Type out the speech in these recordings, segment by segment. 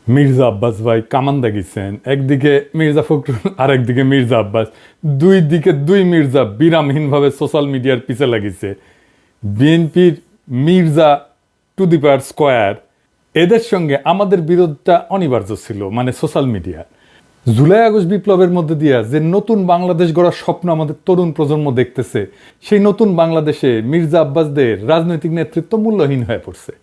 মির্জা আব্বাস ভাই কামান্দা গেছেন, একদিকে মির্জা ফখরুল আর একদিকে মির্জা আব্বাস, দুই দিকে দুই মির্জা বিরামহীনভাবে সোশ্যাল মিডিয়ার পিছে লাগিছে। বিএনপির Mirza to the power square, এদের সঙ্গে আমাদের বিরোধটা অনিবার্য ছিল, মানে সোশ্যাল মিডিয়া। জুলাই আগস্ট বিপ্লবের মধ্যে দিয়া যে নতুন বাংলাদেশ গড়ার স্বপ্ন আমাদের তরুণ প্রজন্ম দেখতেছে, সেই নতুন বাংলাদেশে মির্জা আব্বাসদের রাজনৈতিক নেতৃত্ব মূল্যহীন হয়ে পড়ছে।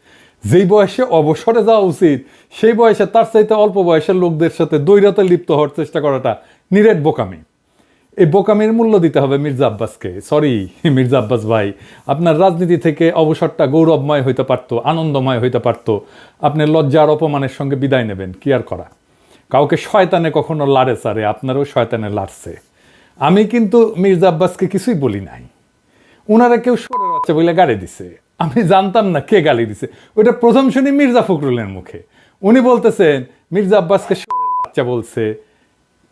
যেই বয়সে অবসরে যাওয়া উচিত, সেই বয়সে তার চাইতে অল্প বয়সের লোকদের সাথে দ্বৈরতা লিপ্ত হওয়ার চেষ্টা করাটা নিরেট বোকামি। এই বোকামির মূল্য দিতে হবে মির্জা আব্বাসকে। সরি মির্জা আব্বাস ভাই, আপনার রাজনীতি থেকে অবসরটা গৌরবময় হইতে পারতো, আনন্দময় হইতে পারতো। আপনি লজ্জা আর অপমানের সঙ্গে বিদায় নেবেন, কি আর করা। কাউকে শয়তানে কখনো লাড়ে চারে, আপনারও শয়তানে লাড়ছে। আমি কিন্তু মির্জা আব্বাসকে কিছুই বলি নাই। উনারা কেউ সরে বাচ্চা বলে গালি দিছে, আমি জানতাম না কে গালি দিছে। ওইটা প্রথম শুনি মির্জা ফখরুলের মুখে। উনি বলতেছেন মির্জা আব্বাসকে সরের বাচ্চা বলছে,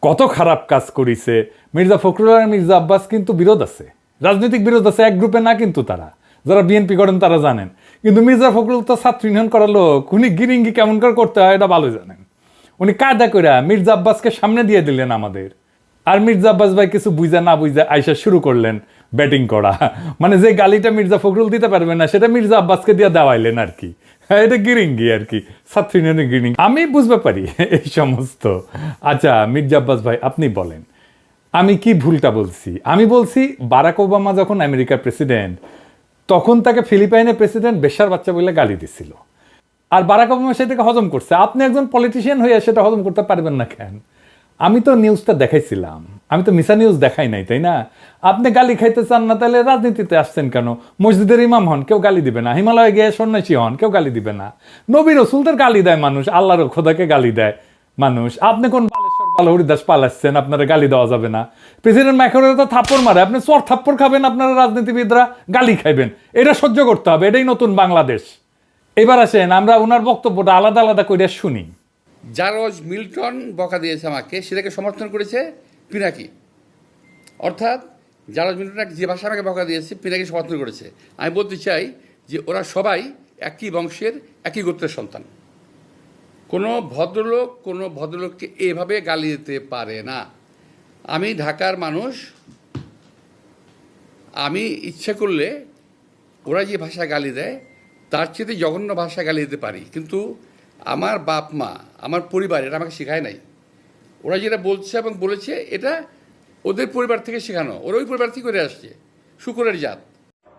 কত খারাপ কাজ করিছে। মির্জা ফখরুল আর মির্জা আব্বাস কিন্তু বিরোধ আছে, রাজনৈতিক বিরোধ আছে, এক গ্রুপে না। কিন্তু তারা যারা বিএনপি করেন তারা জানেন। কিন্তু মির্জা ফখরুল তো ছাত্র ইউনিয়ন করার লোক, উনি গিরিঙ্গি কেমন করে করতে হয় এটা ভালো জানেন। উনি কায়দা করে মির্জা আব্বাসকে সামনে দিয়ে দিলেন আমাদের। আর মির্জা আব্বাস ভাই কিছু বুঝা না বুঝা আইসা শুরু করলেন ব্যাটিং করা। মানে যে গালিটা মির্জা ফখরুল দিতে পারবে না, সেটা মির্জা আব্বাসকে দিয়ে দেওয়াইলেন আর কি। হ্যাঁ, এটা গিরিঙ্গি আর কি, ছাত্র ইউনিয়নের গিরিঙ্গি। আমি বুঝতে পারি এই সমস্ত। আচ্ছা মির্জা আব্বাস ভাই, আপনি বলেন আমি কি ভুলটা বলছি? আমি বলছি বারাক ওবামা যখন আমেরিকার প্রেসিডেন্ট, তখন তাকে ফিলিপাইনের প্রেসিডেন্ট বেশ্যার বাচ্চা বলে গালি দিছিল। আর বারাক ওবামা সেটাকে হজম করছে। আপনি একজন পলিটিশিয়ান হয়ে সেটা হজম করতে পারবেন না কেন? আমি তো নিউজটা দেখাইছিলাম, আমি তো মিশা নিউজ দেখাই নাই, তাই না? আপনি গালি খাইতে চান না, তাহলে রাজনীতিতে আসছেন কেন? মসজিদের ইমাম হন, কেউ গালি দিবে না। হিমালয়ে গিয়ে সন্ন্যাসী হন, কেউ গালি দিবে না। নবী রসুলদের গালি দেয় মানুষ, আল্লাহর খোদাকে গালি দেয় মানুষ। আপনি কোন বালেশ্বর বাল হরিদাস পালাচ্ছেন, আপনারা গালি দেওয়া যাবে না? প্রেসিডেন্ট ম্যাকরনের তো থাপ্পড় মারে, আপনি চর থাপ্পড় খাবেন, আপনারা রাজনীতিবিদরা গালি খাইবেন। এটা সহ্য করতে হবে, এটাই নতুন বাংলাদেশ। এবার আসেন আমরা ওনার বক্তব্যটা আলাদা আলাদা করে শুনি। জারজ মিল্টন বকা দিয়েছে আমাকে, সেটাকে সমর্থন করেছে পিনাকি। অর্থাৎ জারজ মিল্টন যে ভাষা আমাকে বকা দিয়েছে, পিনাকি সমর্থন করেছে। আমি বলতে চাই যে ওরা সবাই একই বংশের, একই গোত্রের সন্তান। কোনো ভদ্রলোককে এভাবে গালি দিতে পারে না। আমি ঢাকার মানুষ, আমি ইচ্ছে করলে ওরা যে ভাষায় গালি দেয় তার চেয়ে জঘন্য ভাষায় গালি দিতে পারি। কিন্তু আমার বাপ মা, আমার পরিবার এটা আমাকে শেখায় নাই। ওরা যেটা বলছে এবং বলেছে এটা ওদের পরিবার থেকে শেখানো, ওরা ওই পরিবার থেকে করে আসছে, শুকরের জাত।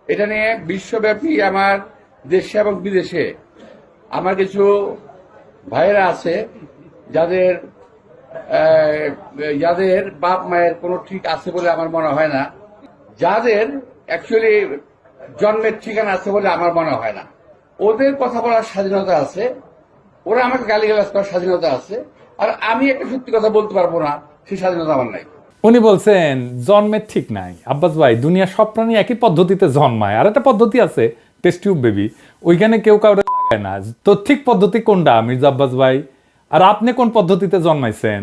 এটা নিয়ে বিশ্বব্যাপী আমার দেশে এবং বিদেশে আমার কিছু ভাইয়েরা আছে যাদের যাদের বাপ মায়ের কোনো ঠিক আছে বলে আমার মনে হয় না, যাদের অ্যাকচুয়ালি জন্মের ঠিকানা আছে বলে আমার মনে হয় না। ওদের কথা বলার স্বাধীনতা আছে, ওরা আমাকে গালিগালাজ করার স্বাধীনতা আছে, আর আমি একটা সত্যি কথা বলতে পারবো না, সেই স্বাধীনতা আমার নাই। উনি বলছেন জন্মের ঠিক নাই। আব্বাস ভাই, দুনিয়া সব প্রাণী একই পদ্ধতিতে জন্মায়। আর একটা পদ্ধতি আছে টেস্ট টিউব বেবি, ওইখানে কেউ কাউরে লাগায় না। তো ঠিক পদ্ধতি কোনটা মির্জা আব্বাস ভাই? আর আপনি কোন পদ্ধতিতে জন্মাইছেন?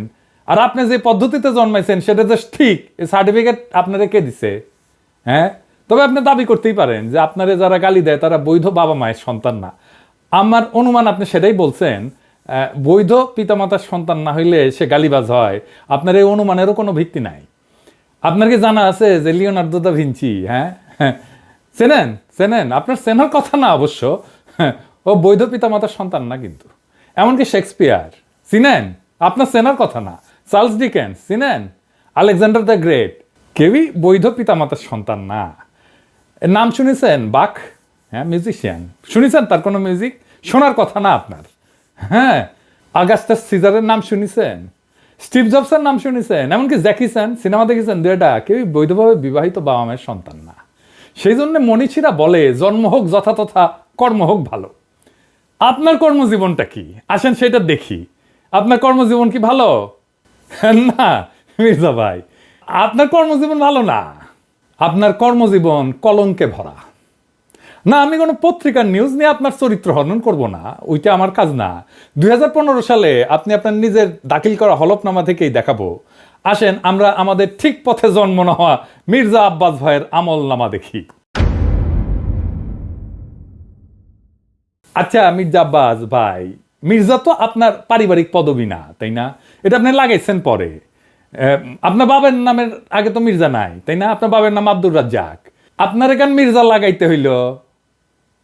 আর আপনি যে পদ্ধতিতে জন্মাইছেন সেটা যে ঠিক, এই সার্টিফিকেট আপনারা কে দিছে? হ্যাঁ, তবে আপনি দাবি করতেই পারেন যে আপনারা যারা গালি দেয় তারা বৈধ বাবা মায়ের সন্তান না। আমার অনুমান আপনি সেটাই বলছেন, বৈধ পিতামাতার সন্তান না হইলে সে গালিবাজ হয়। আপনার এই অনুমানেরও কোনো ভিত্তি নাই। আপনার কি জানা আছে যে লিওনার্দো দা ভিঞ্চি, হ্যাঁ চেনেন? আপনার চেনার কথা না অবশ্য, ও বৈধ পিতামাতার সন্তান না কিন্তু। এমনকি শেক্সপিয়ার চিনেন? আপনার চেনার কথা না। চার্লস ডিকেন্স চিনেন? আলেকজান্ডার দ্য গ্রেট, কেউই বৈধ পিতামাতার সন্তান না। নাম শুনেছেন বাক? হ্যাঁ, মিউজিশিয়ান শুনেছেন? তার কোনো মিউজিক শোনার কথা না আপনার। হ্যাঁ, আগাস্টাস সিজারের নাম শুনেছেন? স্টিভ জবসের নাম শুনেছেন? এমনকি জ্যাকি চ্যান সিনেমা দেখেছেন? দুইটা কেউই বৈধভাবে বিবাহিত বাবা মায়ের সন্তান না। সেই জন্য মনীষীরা বলে জন্ম হোক যথাতথা, কর্ম হোক ভালো। আপনার কর্মজীবনটা কি আসেন সেটা দেখি। আপনার কর্মজীবন কি ভালো? না মির্জা ভাই, আপনার কর্মজীবন ভালো না। আপনার কর্মজীবন কলঙ্কে ভরা। না, আমি কোনো পত্রিকার নিউজ নিয়ে আপনার চরিত্র হনন করব না, ওইটা আমার কাজ না। 2015 সালে আপনি আপনার নিজের দাখিল করা হলফনামা থেকেই দেখাবো। আসেন আমরা আমাদের ঠিক পথে জন্ম না হওয়া মির্জা আব্বাস ভাইয়ের আমল নামা দেখি। আচ্ছা মির্জা আব্বাস ভাই, মির্জা তো আপনার পারিবারিক পদবী না, তাই না? এটা আপনি লাগাইছেন পরে। আপনার বাবার নামের আগে তো মির্জা নাই, তাই না? আপনার বাবার নাম আব্দুর রাজ্জাক। আপনার এখান মির্জা লাগাইতে হইল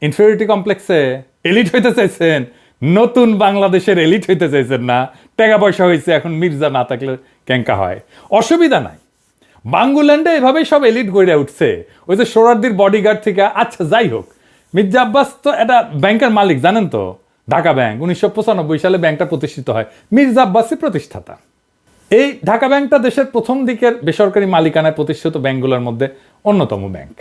ইনফিরিয়রিটি কমপ্লেক্সে। এলিট হইতে চাইছেন, নতুন বাংলাদেশের এলিট হইতে চাইছেন না? টাকা পয়সা হয়েছে, এখন মির্জা না থাকলে ক্যাঙ্কা হয়। অসুবিধা নাই, বাঙ্গুল্যান্ডে এভাবেই সব এলিট গড়ে উঠছে। ওই যে সোহরাওয়ার্দীর বডিগার্ড থেকে। আচ্ছা যাই হোক, মির্জা আব্বাস তো এটা ব্যাংকের মালিক, জানেন তো? ঢাকা ব্যাংক 1995 সালে ব্যাংকটা প্রতিষ্ঠিত হয়, মির্জা আব্বাসই প্রতিষ্ঠাতা। এই ঢাকা ব্যাংকটা দেশের প্রথম দিকের বেসরকারি মালিকানায় প্রতিষ্ঠিত ব্যাংকগুলোর মধ্যে অন্যতম ব্যাংক।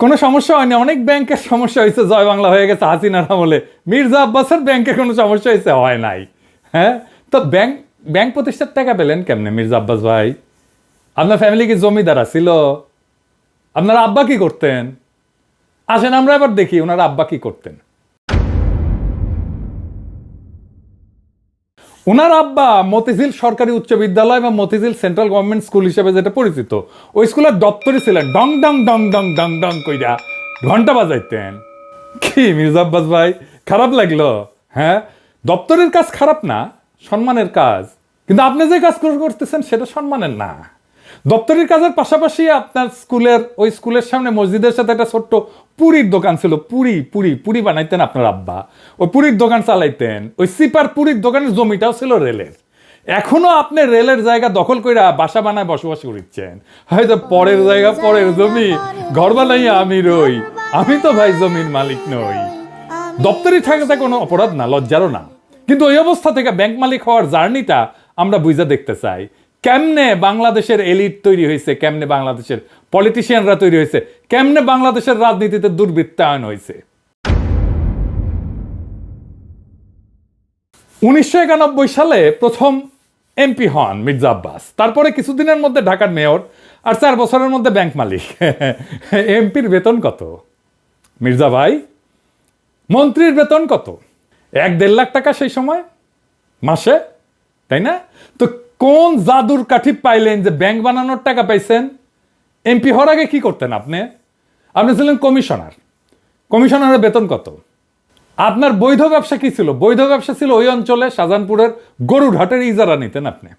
কোনো সমস্যা হয়নি, অনেক ব্যাংকের সমস্যা হয়েছে, জয় বাংলা হয়ে গেছে হাসিনার আমলে। মির্জা আব্বাসের ব্যাংকের কোনো সমস্যা হয়েছে? হয় নাই। হ্যাঁ, তো ব্যাংক প্রতিষ্ঠার টাকা পেলেন কেমনে মির্জা আব্বাস ভাই? আপনার ফ্যামিলি কি জমিদার ছিল? আপনার আব্বা কি করতেন? আসেন আমরা এবার দেখি ওনার আব্বা কি করতেন। ওনার আব্বা মতিঝিল সরকারি উচ্চ বিদ্যালয় এবং মতিঝিল সেন্ট্রাল গভর্নমেন্ট স্কুল হিসেবে যেটা পরিচিত, ওই স্কুলের দপ্তরই ছিলেন। ডং ডং ডং ডং ডং ডং কইরা ঘন্টা বাজাইতেন। কি মির্জা আব্বাস ভাই, খারাপ লাগলো? হ্যাঁ, দপ্তরের কাজ খারাপ না, সম্মানের কাজ। কিন্তু আপনি যে কাজ করতেছেন সেটা সম্মানের না। দপ্তরের কাজের পাশাপাশি আপনার ওই স্কুলের সামনে মসজিদের সাথে একটা ছোট্ট পুরীর দোকান ছিল। পুরি বানাইতেন আপনার আব্বা, ওই পুরীর দোকান চালাইতেন। ওই সিপার পুরীর দোকানের জমিটাও ছিল রেলের। এখনো আপনি রেলের জায়গা দখল করে বাসা বানায় বসবাস করছেন। হয়তো পরের জায়গা পরের জমি, ঘর বানাইয়া আমি রই, আমি তো ভাই জমির মালিক নই। দপ্তরি থাকাটা কোনো অপরাধ না, লজ্জারও না। কিন্তু ওই অবস্থা থেকে ব্যাংক মালিক হওয়ার জার্নিটা আমরা বুঝে দেখতে চাই। কেমনে বাংলাদেশের এলিট তৈরি হয়েছে, কেমনে বাংলাদেশের পলিটিশিয়ানরা তৈরি হয়েছে, কেমনে বাংলাদেশের রাজনীতিতে দুর্বৃত্তায়ন হয়েছে। 1991 সালে প্রথম এমপি হন মির্জা আব্বাস। তারপরে কিছুদিনের মধ্যে ঢাকার মেয়র, আর 4 বছরের মধ্যে ব্যাংক মালিক। এমপির বেতন কত মির্জা ভাই? মন্ত্রীর বেতন কত? 1-1.5 লাখ টাকা সেই সময় মাসে, তাই না? তো কোন জাদুর কাঠি পাইলেন যে ব্যাংক বানানোর টাকা পাইছেন? এমপি হওয়ার আগে কি করতেন আপনি? আপনি ছিলেন কমিশনার। কমিশনারের বেতন কত? আপনার বৈধ ব্যবসা কি ছিল? বৈধ ব্যবসা ছিল ওই অঞ্চলে শাহজাহানপুরের গরুরহাটের ইজারা নিতেন আপনি।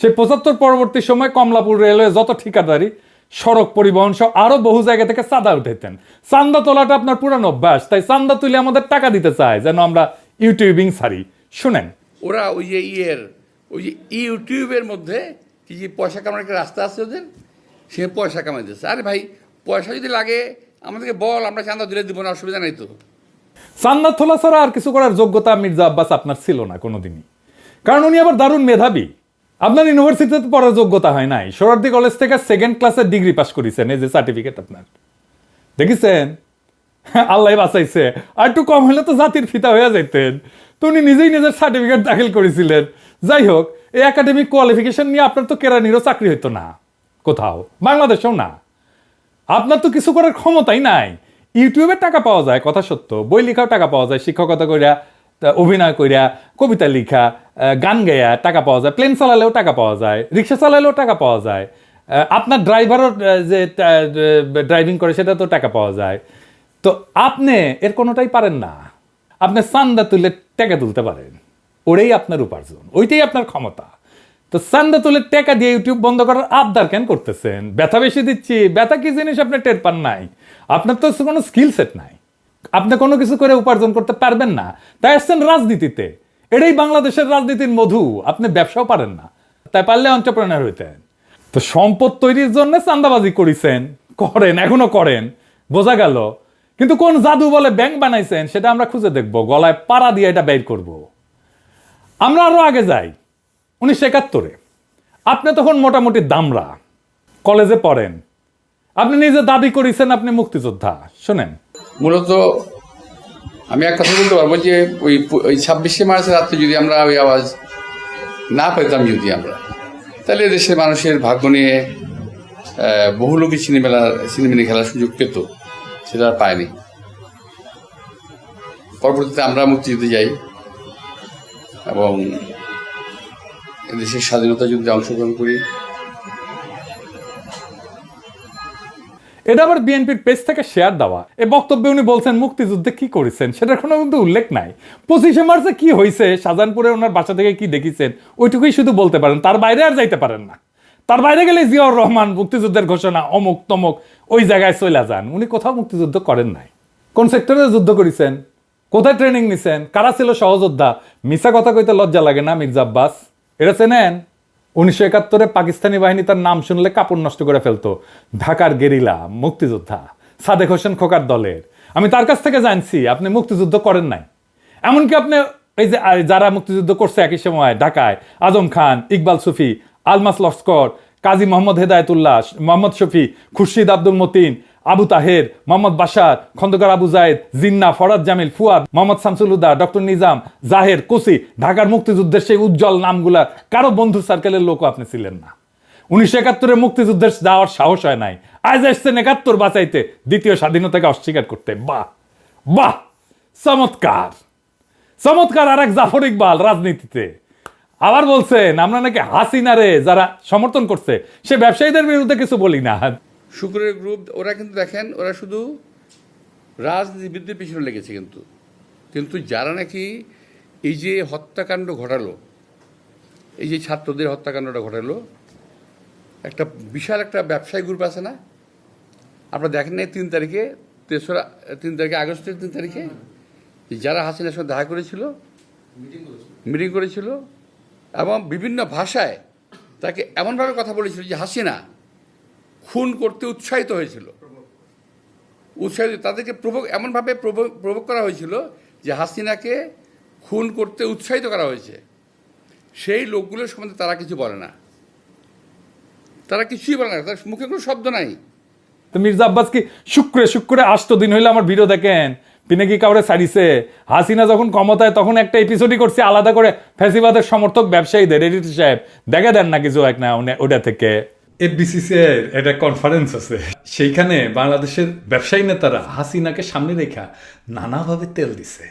সেই 75 পরবর্তী সময় কমলাপুর রেলওয়ে যত ঠিকাদারি, সড়ক পরিবহন সহ আরো বহু জায়গা থেকে চাঁদা উঠাইতেন। চান্দা তোলাটা আপনার পুরানো অভ্যাস, তাই চান্দা তুলে আমাদের টাকা দিতে চায় যেন আমরা ইউটিউবিং ছাড়ি। শুনেন, ওরা ওই যে ইউটিউবের মধ্যে কি যে পয়সা কামানোর একটা রাস্তা আছে ওদের, সে পয়সা কামাইতেছে। আরে ভাই, পয়সা যদি লাগে আমাদেরকে বল, আমরা চাঁদা দিলে দিব না, অসুবিধা নাই তো। চান্দা তোলা ছাড়া আর কিছু করার যোগ্যতা মির্জা আব্বাস আপনার ছিল না কোনোদিনই। কারণ উনি আবার দারুণ মেধাবী। আপনার ইউনিভার্সিটিতে পড়ার যোগ্যতা হয় নাই। সোহরাওয়ার্দী কলেজ থেকে 2nd ক্লাসের ডিগ্রি পাস করেছেন, এই যে সার্টিফিকেট আপনার দেখেছেন। আল্লাহ বাঁচাইছে, আর একটু কম হলে তো জাতির ফিতা হয়ে যাইতেন। তো উনি নিজেই নিজের সার্টিফিকেট দাখিল করেছিলেন। যাই হোক, এই একাডেমিক কোয়ালিফিকেশন নিয়ে আপনার তো কেরানিরও চাকরি হইতো না কোথাও, বাংলাদেশেও না। আপনার তো কিছু করার ক্ষমতাই নাই। ইউটিউবে টাকা পাওয়া যায়, কথা সত্য। বই লেখাও টাকা পাওয়া যায়, শিক্ষকতা কইরা, অভিনয় কইরা, কবিতা লিখা, গান গাইয়া টাকা পাওয়া যায়। প্লেন চালালেও টাকা পাওয়া যায়, রিক্সা চালালেও টাকা পাওয়া যায়। আপনার ড্রাইভারও যে ড্রাইভিং করে সেটা তো টাকা পাওয়া যায়। তো আপনি এর কোনোটাই পারেন না। আপনি চান্দা তুলে টাকা তুলতে পারেন, ওটাই আপনার উপার্জন, ওইটাই আপনার ক্ষমতা। তো চান্দা তুলে টাকা দিয়ে ইউটিউব বন্ধ করার আবদার কেন করতেছেন? ব্যথা বেশি দিচ্ছি, ব্যথা কি জিনিস আপনি টের পান নাই? আপনার তো কোনো স্কিল সেট নাই, আপনি কোনো কিছু করে উপার্জন করতে পারবেন না, তাই আসছেন রাজনীতিতে। এটাই বাংলাদেশের রাজনীতির মধু। আপনি ব্যবসাও পারেন না, তাই পারলে এন্টারপ্রেনার হইতেন। তো সম্পদ তৈরির জন্য চান্দাবাজি করেছেন, করেন, এখনো করেন, বোঝা গেল। কিন্তু কোন জাদু বলে ব্যাংক বানাইছেন সেটা আমরা খুঁজে দেখবো, গলায় পাড়া দিয়ে এটা বের করব। আমরা আরো আগে যাই, 1971-এ। আপনি তখন মোটামুটি দামরা, কলেজে পড়েন। আপনি নিজে দাবি করেছেন আপনি মুক্তিযোদ্ধা। শোনেন, মূলত আমি এক কথা বলতে পারবো যে ওই 26শে মার্চের রাত্রে যদি আমরা ওই আওয়াজ না পেতাম, যদি আমরা, তাহলে দেশের মানুষের ভাগ্য নিয়ে বহু লোকই সিনেমিনি খেলার সুযোগ পেত, সেটা আর পায়নি। পরবর্তীতে আমরা মুক্তিযুদ্ধে যাই এবং দেশের স্বাধীনতা যুদ্ধে অংশগ্রহণ করি। এটা আবার বিএনপির পেজ থেকে শেয়ার দেওয়া। এই বক্তব্যে উনি বলছেন মুক্তিযুদ্ধে কি করেছেন সেটার কোনো কিন্তু উল্লেখ নাই। 25শে মার্চে কি হয়েছে, শাহজাহানপুরে ওনার বাসা থেকে কি দেখেছেন, ওইটুকুই শুধু বলতে পারেন, তার বাইরে আর যাইতে পারেন না। তার বাইরে গেলে জিয়াউর রহমান মুক্তিযুদ্ধের ঘোষণা অমুক তমুক ওই জায়গায় চলে যান। উনি কোথাও মুক্তিযুদ্ধ করেন নাই। কোন সেক্টরে যুদ্ধ করেছেন, কোথায় ট্রেনিং নিছেন, কারা ছিল সহযোদ্ধা, মিছা কথা কইতে লজ্জা লাগে না মির্জা আব্বাস? এটা চেনেন? 1971-এ পাকিস্তানি বাহিনী তার নাম শুনলে কাপড় নষ্ট করে ফেলতো। ঢাকার গেরিলা মুক্তিযোদ্ধা সাদেক হোসেন খোকার দলের। আমি তার কাছ থেকে জানছি আপনি মুক্তিযুদ্ধ করেন নাই। এমনকি আপনি এই যে যারা মুক্তিযুদ্ধ করছে একই সময় ঢাকায়, আজম খান, ইকবাল সুফি, আলমাস লস্কর, কাজী মোহাম্মদ হেদায়েতুল্লাহ, মোহাম্মদ শফি, খুরশিদ আব্দুল মতিন, আবু তাহের, মোহাম্মদ বাশার, খন্দকার আবু জায়েদ, জিন্না, ফরাদ জামিল, ফুয়াদ, মোহাম্মদ শামসুল হুদা, ডক্টর নিজাম, জাহের, কোসি, ঢাকার মুক্তিযুদ্ধের সেই উজ্জ্বল নামগুলা কারো বন্ধু সার্কেলের লোকও আপনি ছিলেন না। 1971-এ মুক্তিযুদ্ধের যাওয়ার সাহস হয় নাই, আজ আসছেন 71 বাঁচাইতে, দ্বিতীয় স্বাধীনতাকে অস্বীকার করতে। বাহ বাহ, চমৎকার চমৎকার। আর এক জাফর ইকবাল রাজনীতিতে আবার বলছেন আমরা নাকি হাসিনারে যারা সমর্থন করছে সে ব্যবসায়ীদের বিরুদ্ধে কিছু বলি না। শুক্রের গ্রুপ ওরা কিন্তু দেখেন, ওরা শুধু রাজনীতিবিদদের পিছনে লেগেছে, কিন্তু যারা নাকি এই যে হত্যাকাণ্ড ঘটালো, এই যে ছাত্রদের হত্যাকাণ্ডটা ঘটালো, একটা বিশাল একটা ব্যবসায়ী গ্রুপ আছে না, আপনারা দেখেন না 3 তারিখে, 3 তারিখে আগস্টের 3 তারিখে যারা হাসিনার সঙ্গে দেখা করেছিল, মিটিং করেছিল এবং বিভিন্ন ভাষায় তাকে এমনভাবে কথা বলেছিল যে হাসিনা খুন করতে উৎসাহিত হয়েছিল, তাদেরকে এমনভাবে প্রভোগ করা হয়েছিল যে হাসিনাকে খুন করতে উৎসাহিত করা হয়েছে। সেই লোকগুলোর সম্বন্ধে তারা কিছু বলে না, তারা কিছুই বলে না, তার মুখে কোনো শব্দ নাই। তো মির্জা আব্বাস কি শুক্রে 8 দিন হইলে আমার ভিডিও দেখেন, তিনি কি কাউরে ছাড়িছে? হাসিনা যখন ক্ষমতায় তখন একটা এপিসোডই করছে আলাদা করে ফ্যাসিবাদের সমর্থক ব্যবসায়ীদের, এডিটর সাহেব দেখে দেন না কিছু এক না ওটা থেকে। এফবিসিসিআই একটা কনফারেন্স আছে, সেইখানে বাংলাদেশের ব্যবসায়ী নেতারা হাসিনাকে সামনে রেখা নানাভাবে তেল দিছে,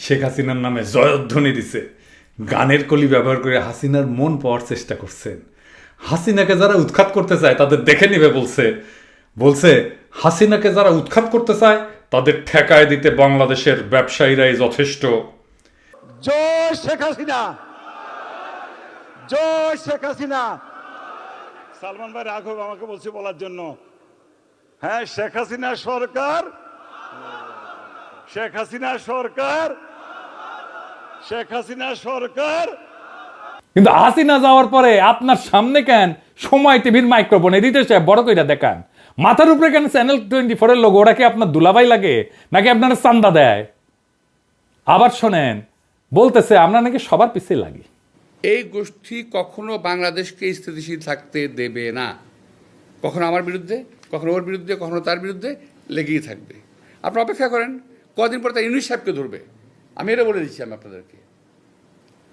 শেখ হাসিনার নামে জয়ধ্বনি দিছে, গানের কলি ব্যবহার করে হাসিনার মন পাওয়ার চেষ্টা করছেন। হাসিনাকে যারা উৎখাত করতে চায় তাদের দেখে নিবে বলছে হাসিনাকে যারা উৎখাত করতে চায় তাদের ঠেকায় দিতে বাংলাদেশের ব্যবসায়ীরাই যথেষ্ট। জয় শেখ হাসিনা, জয় শেখ হাসিনা। সালমান ভাই রাঘব আমাকে বলছে বলার জন্য, হ্যাঁ শেখ হাসিনা সরকার, শেখ হাসিনা সরকার, শেখ হাসিনা সরকার। কিন্তু হাসিনা যাওয়ার পরে আপনার সামনে কেন সময় টিভির মাইক্রোফোন এডিটর সাহেব বড় কইরা দেখান, মাথার উপরে কেন চ্যানেল 24 এর লোগো? ওরা কি আপনার দুলাভাই লাগে নাকি আপনার চান্দা দেয়? আবার শোনেন বলতেছে আমরা নাকি সবার পিছিয়ে লাগি। এই গোষ্ঠী কখনো বাংলাদেশকে স্থিতিশীল থাকতে দেবে না, কখনো আমার বিরুদ্ধে, কখনো ওর বিরুদ্ধে, কখনো তার বিরুদ্ধে লেগেই থাকবে। আপনারা অপেক্ষা করেন, কদিন পরে তারা ইউনুস সাহেবকে ধরবে। আমি এটা বলে দিচ্ছি আমি আপনাদেরকে,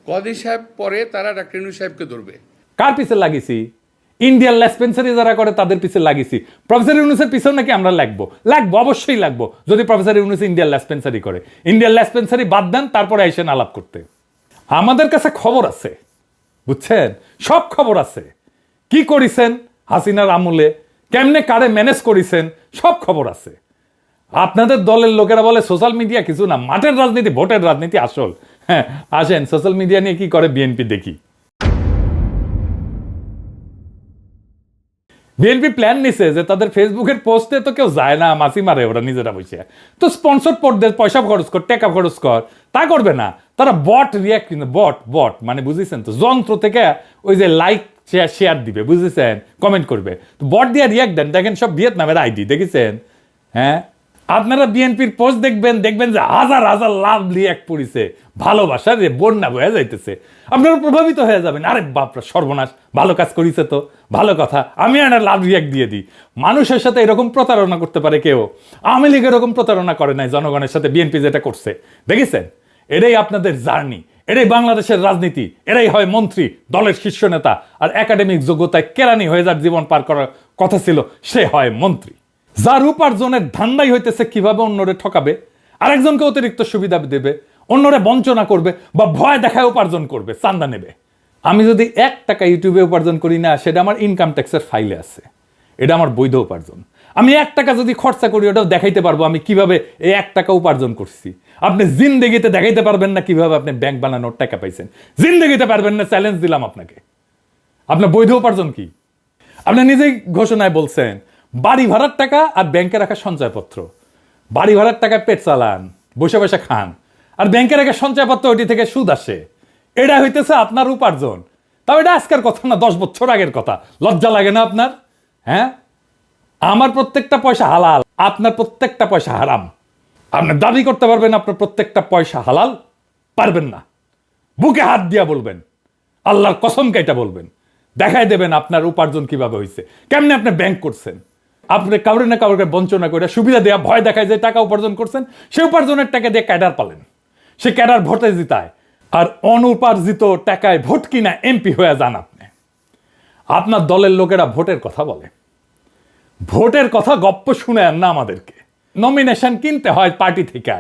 কদিন সাহেব পরে তারা ডাক্তার ইউনুস সাহেবকে ধরবে। কার পিছে লাগিয়েছি? ইন্ডিয়ান লেসপেন্সারি যারা করে তাদের পিছে লাগিয়েছি। প্রফেসর ইউনুসের পিছনে নাকি আমরা লাগবো? অবশ্যই লাগবো যদি প্রফেসর ইউনুস ইন্ডিয়ান লেসপেন্সারি করে। ইন্ডিয়ান লেসপেন্সারি বাদ দেন, তারপরে আইসেন আলাপ করতে। আমাদের কাছে খবর আছে, বুঝছেন, সব খবর আছে। কি করিছেন হাসিনার আমলে, কেমনে কারে ম্যানেজ করিছেন, সব খবর আছে। আপনাদের দলের লোকেরা বলে সোশ্যাল মিডিয়া কিছু না, মাঠের রাজনীতি, ভোটের রাজনীতি আসল। হ্যাঁ আসেন সোশ্যাল মিডিয়া নিয়ে কি করে বিএনপি দেখি। বিএনপি প্ল্যান নিছে যে তাদের ফেসবুকের পোস্টে তো কেউ যায় না, মাসি মারে ওরা নিজেরা বসে, তো স্পন্সর পড়তে পয়সা খরচ কর, টাকা খরচ কর, তা করবে না তারা। বট রিয়াক্ট, বট মানে বুঝেছেন তো, যন্ত্র থেকে ওই যে লাইক শেয়ার দিবে, বুঝেছেন, কমেন্ট করবে, তো বট দিয়ে রিয়াক্ট দেন। দেখেন সব ভিয়েতনামের আইডি দেখেছেন। হ্যাঁ আপনারা বিএনপির পোস্ট দেখবেন যে হাজার হাজার লাভ রিয়াক্ট পড়িছে, ভালোবাসা রে বন্যা বয়ে যাইতেছে, আপনারা প্রভাবিত হয়ে যাবেন। আরে বাপরা সর্বনাশ, ভালো কাজ করিছে তো, ভালো কথা, আমি একটা লাভ রিয়াক্ট দিয়ে দিই। মানুষের সাথে এরকম প্রতারণা করতে পারে কেউ? আওয়ামী লীগ এরকম প্রতারণা করে নাই জনগণের সাথে, বিএনপি যেটা করছে দেখেছেন। এটাই আপনাদের জার্নি, এটাই বাংলাদেশের রাজনীতি। এরাই হয় মন্ত্রী, দলের শীর্ষ নেতা, আর একাডেমিক যোগ্যতায় কেরানি হয়ে যার জীবন পার করার কথা ছিল সে হয় মন্ত্রী। যার উপার্জনের ধান্দাই হইতেছে কিভাবে অন্যরে ঠকাবে, আরেকজনকে অতিরিক্ত সুবিধা দেবে, অন্যরে বঞ্চনা করবে বা ভয় দেখায় উপার্জন করবে, চান্দা নেবে। আমি যদি 1 টাকা ইউটিউবে উপার্জন করি না, সেটা আমার ইনকাম ট্যাক্সের ফাইলে আছে, এটা আমার বৈধ উপার্জন। আমি 1 টাকা যদি খরচা করি ওটাও দেখাইতে পারবো আমি কিভাবে এই 1 টাকা উপার্জন করছি। আপনি জিন্দেগিতে দেখাইতে পারবেন না কিভাবে আপনি ব্যাংক বানানোর টাকা পাইছেন, জিন্দেগিতে পারবেন না, চ্যালেঞ্জ দিলাম আপনাকে। আপনার বৈধ উপার্জন কি? আপনি নিজেই ঘোষণায় বলছেন বাড়ি ভাড়ার টাকা আর ব্যাংকে রাখা সঞ্চয়পত্র। বাড়ি ভাড়ার টাকায় পেট চালান, বসে বসে খান, আর ব্যাংকে রাখা সঞ্চয়পত্র ওইটি থেকে সুদ আসে। এটা হইতেছে আপনার উপার্জন। তাও এটা আজকের কথা না, 10 বছর আগের কথা। লজ্জা লাগে না আপনার? হ্যাঁ, আমার প্রত্যেকটা পয়সা হালাল, আপনার প্রত্যেকটা পয়সা হারাম। আপনি দাবি করতে পারবেন আপনার প্রত্যেকটা পয়সা হালাল? পারবেন না। বুকে হাত দিয়া বলবেন, আল্লাহর কসম কাইটা বলবেন, দেখাই দেবেন আপনার উপার্জন কিভাবে হয়েছে, কেমনে আপনি ব্যাংক করছেন। আপনি কাউরে না কাউকে বঞ্চনা করে সুবিধা দেওয়া ভয় দেখায় যে টাকা উপার্জন করছেন, সে উপার্জনের টাকা দিয়ে ক্যাডার পালেন, সে ক্যাডার ভোটে জিতায়, আর অনুপার্জিত টাকায় ভোট কিনা এমপি হয়ে যান আপনি। আপনার দলের লোকেরা ভোটের কথা বলে, ভোটের কথা গপ্প শুনে না আমাদেরকে। নমিনেশন কিনতে হয় পার্টি থেকে,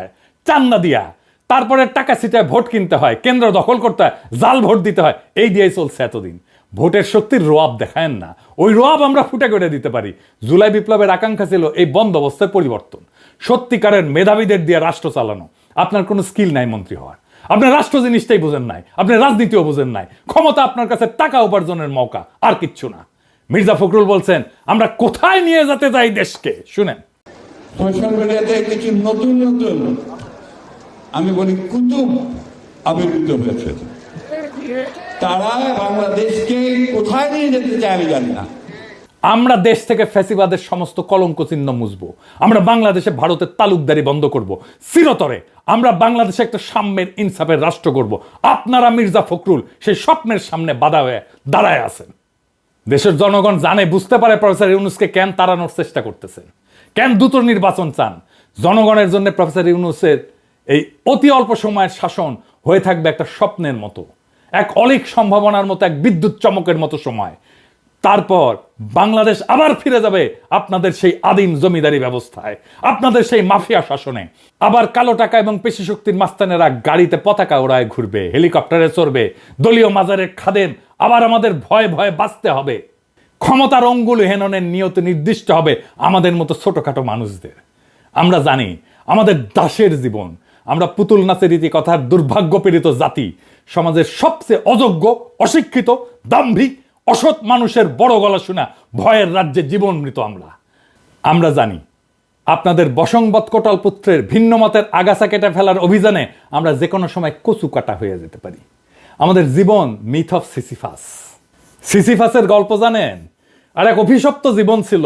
চান্দা দিয়া, তারপরে টাকা ছিটায় ভোট কিনতে হয়, কেন্দ্র দখল করতে হয়, জাল ভোট দিতে হয়। এই দিয়েই চলছে এতদিন। ভোটের শক্তির রোয়াব দেখায় না, ওই রোয়াব আমরা ফুটে করে দিতে পারি। জুলাই বিপ্লবের আকাঙ্ক্ষা ছিল এই বন্দোবস্তের পরিবর্তন, সত্যিকারের মেধাবীদের দিয়ে রাষ্ট্র চালানো। আপনার কোনো স্কিল নাই মন্ত্রী হওয়ার, আপনি রাষ্ট্র জিনিসটাই বোঝেন নাই, আপনি রাজনীতিও বোঝেন নাই। ক্ষমতা আপনার কাছে টাকা উপার্জনের মৌকা, আর কিচ্ছু না। মির্জা ফখরুল বলছেন আমরা কোথায় নিয়ে যেতে চাই দেশকে, শুনেন। সোশ্যাল মিডিয়াতে কিছু নতুন নতুন আমি বলি কুতুব আবির্ভূত হয়েছে। তারা বাংলাদেশকে কোথায় নিয়ে যেতে চায় আমি জানি না। আমরা দেশ থেকে ফ্যাসিবাদের সমস্ত কলঙ্ক চিহ্ন মুছবো, আমরা বাংলাদেশে ভারতের তালুকদারি বন্ধ করব চিরতরে, আমরা বাংলাদেশে একটা সাম্যের ইনসাফের রাষ্ট্র করব। আপনারা মির্জা ফখরুল সেই স্বপ্নের সামনে বাধা হয়ে দাঁড়ায় আছেন। দেশের জনগণ জানে, বুঝতে পারে প্রফেসর ইউনূসকে কেন তাড়ানোর চেষ্টা করতেছেন, কেন দ্রুত নির্বাচন চান। জনগণের জন্য প্রফেসর ইউনূসের এই অতি অল্প সময়ের শাসন হয়ে থাকবে একটা স্বপ্নের মতো, এক অলীক সম্ভাবনার মতো, এক বিদ্যুৎ চমকের মতো সময়। তারপর বাংলাদেশ আবার ফিরে যাবে আপনাদের সেই আদিম জমিদারি ব্যবস্থায়, আপনাদের সেই মাফিয়া শাসনে। আবার কালো টাকা এবং পেশি শক্তির মাস্তানেরা গাড়িতে পতাকা ওড়ায় ঘুরবে, হেলিকপ্টারে চড়বে, দলীয় মাজারের খাদেম আবার আমাদের ভয়ে ভয়ে বাঁচতে হবে। ক্ষমতার অঙ্গুল হেননের নিয়ত নির্দিষ্ট হবে আমাদের মতো ছোটখাটো মানুষদের। আমরা জানি আমাদের দাসের জীবন, আমরা পুতুল নাচের রীতি কথার দুর্ভাগ্যপীড়িত জাতি, সমাজের সবচেয়ে অযোগ্য, অশিক্ষিত, দাম্ভিক, অসৎ মানুষের বড় গলা শোনা ভয়ের রাজ্যে জীবন মৃত আমরা জানি আপনাদের বসংবৎ কোটাল পুত্রের ভিন্ন মতের আগাছা কেটে ফেলার অভিযানে আমরা যে কোনো সময় কচু কাটা হয়ে যেতে পারি। আমাদের জীবন মিথ অফ সিসিফাস। সিসিফাসের গল্প জানেন? আর এক অভিশপ্ত জীবন ছিল,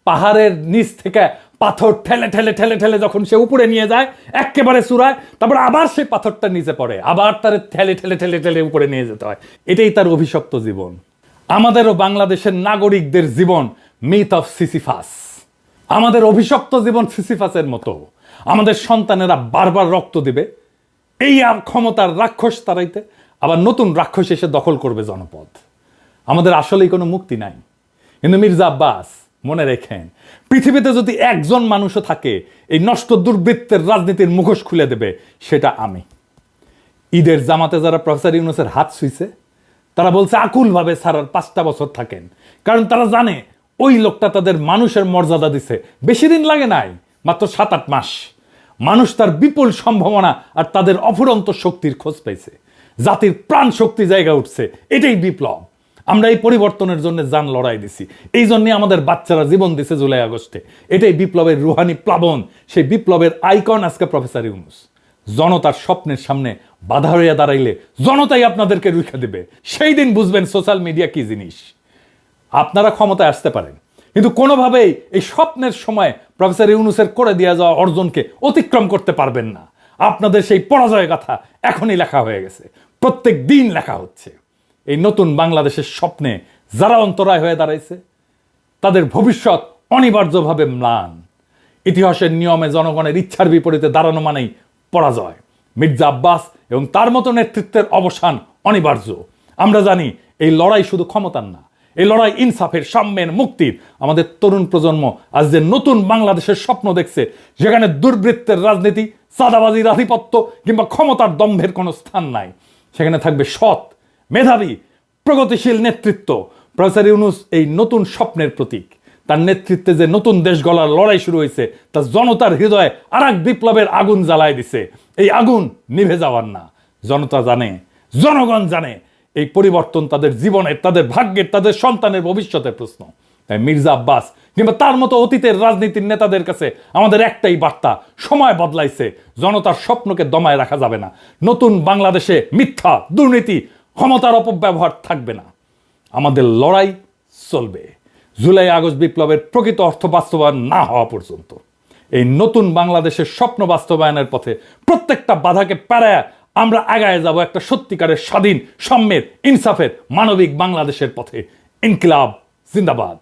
পাহাড়ের নিচ থেকে পাথর ঠেলে ঠেলে ঠেলে ঠেলে যখন সে উপরে নিয়ে যায় একেবারে চূড়ায়, তারপর আবার সেই পাথরটা নিচে পড়ে, আবার তার ঠেলে ঠেলে ঠেলে ঠেলে উপরে নিয়ে যেতে হয়। এটাই তার অভিশপ্ত জীবন। আমাদেরও বাংলাদেশের নাগরিকদের জীবন মিথ অফ সিসিফাস। আমাদের অভিশপ্ত জীবন সিসিফাসের মতো। আমাদের সন্তানেরা বারবার রক্ত দিবে এই ক্ষমতার রাক্ষস তাড়াইতে, আবার নতুন রাক্ষস এসে দখল করবে জনপদ। আমাদের আসলেই কোনো মুক্তি নাই। কিন্তু মির্জা আব্বাস মনে রেখেন, পৃথিবীতে যদি একজন মানুষও থাকে এই নষ্ট দুর্বৃত্তের রাজনীতির মুখোশ খুলে দেবে, সেটা আমি। ঈদের জামাতে যারা প্রফেসর ইউনূসের হাত ছুঁইছে তারা বলছে আকুলভাবে ছাড়ার 5টা বছর থাকেন, কারণ তারা জানে ওই লোকটা তাদের মানুষের মর্যাদা দিছে। বেশি দিন লাগে নাই, মাত্র 7-8 মাস। মানুষ তার বিপুল সম্ভাবনা আর তাদের অফুরন্ত শক্তির খোঁজ পাইছে, জাতির প্রাণ শক্তি জায়গা উঠছে। এটাই বিপ্লব। আমরা এই পরিবর্তনের জন্য জান লড়াই দিছি, এই জন্যে আমাদের বাচ্চারা জীবন দিছে জুলাই আগস্টে। এটাই বিপ্লবের রুহানি প্লাবন, সেই বিপ্লবের আইকন আজকে প্রফেসর ইউনূস। জনতার স্বপ্নের সামনে বাধা হইয়া দাঁড়াইলে জনতাই আপনাদেরকে রুখে দেবে। সেই দিন বুঝবেন সোশ্যাল মিডিয়া কি জিনিস। আপনারা ক্ষমতায় আসতে পারেন, কিন্তু কোনোভাবেই এই স্বপ্নের সময় প্রফেসর ইউনূসের করে দিয়ে যাওয়া অর্জনকে অতিক্রম করতে পারবেন না। আপনাদের সেই পরাজয় গাথা এখনই লেখা হয়ে গেছে, প্রত্যেক দিন লেখা হচ্ছে। এই নতুন বাংলাদেশের স্বপ্নে যারা অন্তরায় হয়ে দাঁড়াইছে তাদের ভবিষ্যৎ অনিবার্যভাবে ম্লান। ইতিহাসের নিয়মে জনগণের ইচ্ছার বিপরীতে দাঁড়ানো মানেই পরাজয়। মির্জা আব্বাস এবং তার মতো নেতৃত্বের অবসান অনিবার্য। আমরা জানি এই লড়াই শুধু ক্ষমতার না, এই লড়াই ইনসাফের, সাম্যের, মুক্তির। আমাদের তরুণ প্রজন্ম আজ যে নতুন বাংলাদেশের স্বপ্ন দেখছে, যেখানে দুর্বৃত্তের রাজনীতি, চাঁদাবাজির আধিপত্য কিংবা ক্ষমতার দম্ভের কোনো স্থান নাই, সেখানে থাকবে সৎ, মেধাবী, প্রগতিশীল নেতৃত্ব। প্রফেসর ইউনূস এই নতুন স্বপ্নের প্রতীক। তার নেতৃত্বে যে নতুন দেশ গড়ার লড়াই শুরু হয়েছে, তা জনতার হৃদয়ে আর এক বিপ্লবের আগুন জ্বালায় দিছে। এই আগুন নিভে যাওয়ার না। জনতা জানে, জনগণ জানে এই পরিবর্তন তাদের জীবনের, তাদের ভাগ্যের, তাদের সন্তানের ভবিষ্যতের প্রশ্ন। তাই মির্জা আব্বাস কিংবা তার মতো অতীতের রাজনীতির নেতাদের কাছে আমাদের একটাই বার্তা, সময় বদলাইছে, জনতার স্বপ্নকে দমায় রাখা যাবে না। নতুন বাংলাদেশে মিথ্যা, দুর্নীতি, ক্ষমতার অপব্যবহার থাকবে না। আমাদের লড়াই চলবে জুলাই আগস্ট বিপ্লবের প্রকৃত অর্থ বাস্তবায়ন না হওয়া পর্যন্ত। এই নতুন বাংলাদেশের স্বপ্ন বাস্তবায়নের পথে প্রত্যেকটা বাধাকে পেরায়া আমরা আগায় যাব একটা সত্যিকারের স্বাধীন, সাম্যের, ইনসাফের, মানবিক বাংলাদেশের পথে। ইনকিলাব জিন্দাবাদ।